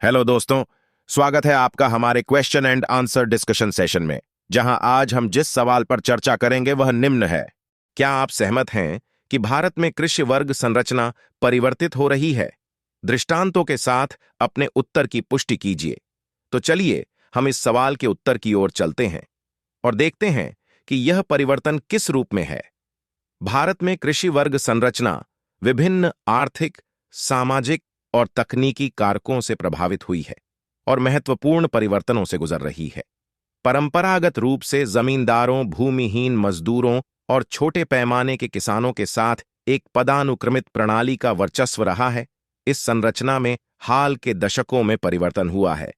Hello दोस्तों, स्वागत है आपका हमारे question and answer discussion session में, जहां आज हम जिस सवाल पर चर्चा करेंगे वह निम्न है। क्या आप सहमत हैं कि भारत में कृषि वर्ग संरचना परिवर्तित हो रही है? दृष्टांतों के साथ अपने उत्तर की पुष्टि कीजिए। तो चलिए हम इस सवाल के उत्तर की ओर चलते हैं और देखते हैं कि यह परिवर्तन किस रूप में है। भारत में कृषि वर्ग संरचना विभिन्न आर्थिक, सामाजिक और तकनीकी कारकों से प्रभावित हुई है और महत्वपूर्ण परिवर्तनों से गुजर रही है। परंपरागत रूप से जमींदारों, भूमिहीन मजदूरों और छोटे पैमाने के किसानों के साथ एक पदानुक्रमित प्रणाली का वर्चस्व रहा है। इस संरचना में हाल के दशकों में परिवर्तन हुआ है।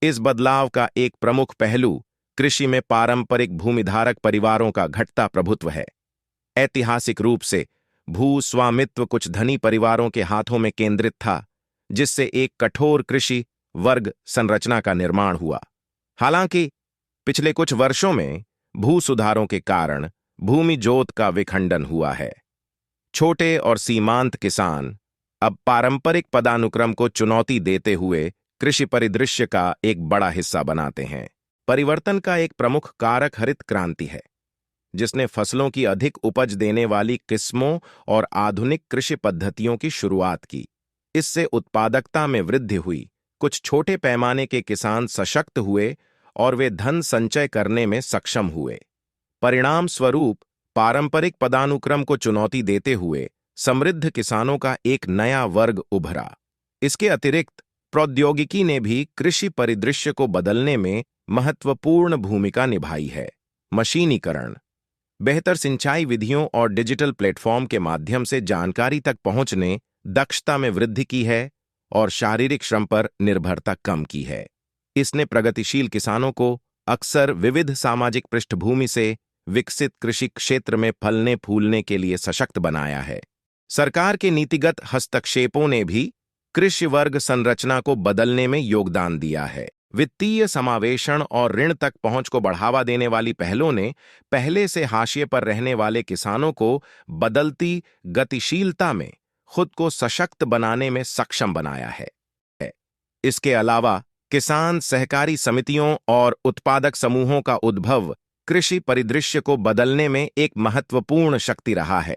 इस बदलाव का एक प्रमुख पहलू कृषि में पारंपरिक भूमिधारक परिवारों का घटता प्रभुत्व है। ऐतिहासिक रूप से भू स्वामित्व कुछ धनी परिवारों के हाथों में केंद्रित था, जिससे एक कठोर कृषि वर्ग संरचना का निर्माण हुआ। हालांकि पिछले कुछ वर्षों में भू सुधारों के कारण भूमि जोत का विखंडन हुआ है। छोटे और सीमांत किसान अब पारंपरिक पदानुक्रम को चुनौती देते हुए कृषि परिदृश्य का एक बड़ा हिस्सा बनाते हैं। परिवर्तन का एक प्रमुख कारक हरित क्रांति है, जिसने फसलों की अधिक उपज देने वाली किस्मों और आधुनिक कृषि पद्धतियों की शुरुआत की। इससे उत्पादकता में वृद्धि हुई, कुछ छोटे पैमाने के किसान सशक्त हुए और वे धन संचय करने में सक्षम हुए। परिणाम स्वरूप पारंपरिक पदानुक्रम को चुनौती देते हुए समृद्ध किसानों का एक नया वर्ग उभरा। इसके अतिरिक्त प्रौद्योगिकी ने भी कृषि परिदृश्य को बदलने में महत्वपूर्ण भूमिका निभाई है। मशीनीकरण, बेहतर सिंचाई विधियों और डिजिटल प्लेटफॉर्म के माध्यम से जानकारी तक पहुंचने दक्षता में वृद्धि की है और शारीरिक श्रम पर निर्भरता कम की है। इसने प्रगतिशील किसानों को अक्सर विविध सामाजिक पृष्ठभूमि से विकसित कृषि क्षेत्र में फलने फूलने के लिए सशक्त बनाया है। सरकार के नीतिगत हस्तक्षेपों ने भी कृषि वर्ग संरचना को बदलने में योगदान दिया है। वित्तीय समावेशन और ऋण तक पहुंच को बढ़ावा देने वाली पहलों ने पहले से हाशिए पर रहने वाले किसानों को बदलती गतिशीलता में खुद को सशक्त बनाने में सक्षम बनाया है। इसके अलावा किसान सहकारी समितियों और उत्पादक समूहों का उद्भव कृषि परिदृश्य को बदलने में एक महत्वपूर्ण शक्ति रहा है।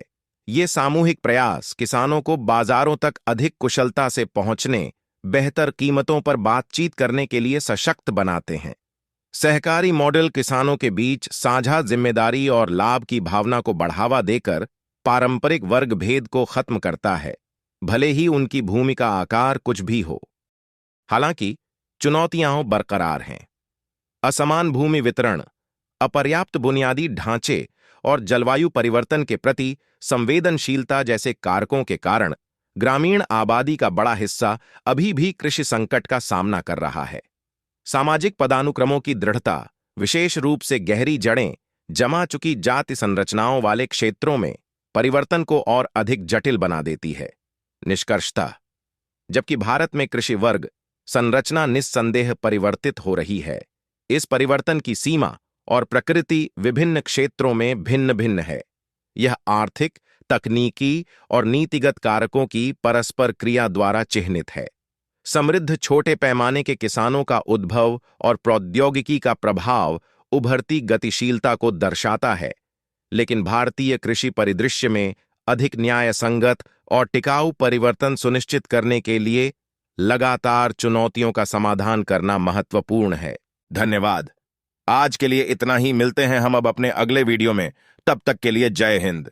ये सामूहिक प्रयास किसानों को बाजारों तक अधिक कुशलता से पहुंचने, बेहतर कीमतों पर बातचीत करने के लिए सशक्त बनाते हैं। सहकारी मॉडल किसानों के बीच साझा जिम्मेदारी और लाभ की भावना को बढ़ावा देकर पारंपरिक वर्ग भेद को खत्म करता है, भले ही उनकी भूमि का आकार कुछ भी हो। हालांकि चुनौतियां बरकरार हैं। असमान भूमि वितरण, अपर्याप्त बुनियादी ढांचे और जलवायु परिवर्तन के प्रति संवेदनशीलता जैसे कारकों के कारण ग्रामीण आबादी का बड़ा हिस्सा अभी भी कृषि संकट का सामना कर रहा है। सामाजिक पदानुक्रमों की दृढ़ता, विशेष रूप से गहरी जड़ें जमा चुकी जाति संरचनाओं वाले क्षेत्रों में परिवर्तन को और अधिक जटिल बना देती है। निष्कर्षतः, जबकि भारत में कृषि वर्ग संरचना निस्संदेह परिवर्तित हो रही है, इस परिवर्तन की सीमा और प्रकृति विभिन्न क्षेत्रों में भिन्न भिन्न है। यह आर्थिक, तकनीकी और नीतिगत कारकों की परस्पर क्रिया द्वारा चिह्नित है। समृद्ध छोटे पैमाने के किसानों का उद्भव और प्रौद्योगिकी का प्रभाव उभरती गतिशीलता को दर्शाता है, लेकिन भारतीय कृषि परिदृश्य में अधिक न्यायसंगत और टिकाऊ परिवर्तन सुनिश्चित करने के लिए लगातार चुनौतियों का समाधान करना महत्वपूर्ण है। धन्यवाद। आज के लिए इतना ही। मिलते हैं हम अब अपने अगले वीडियो में। तब तक के लिए जय हिंद।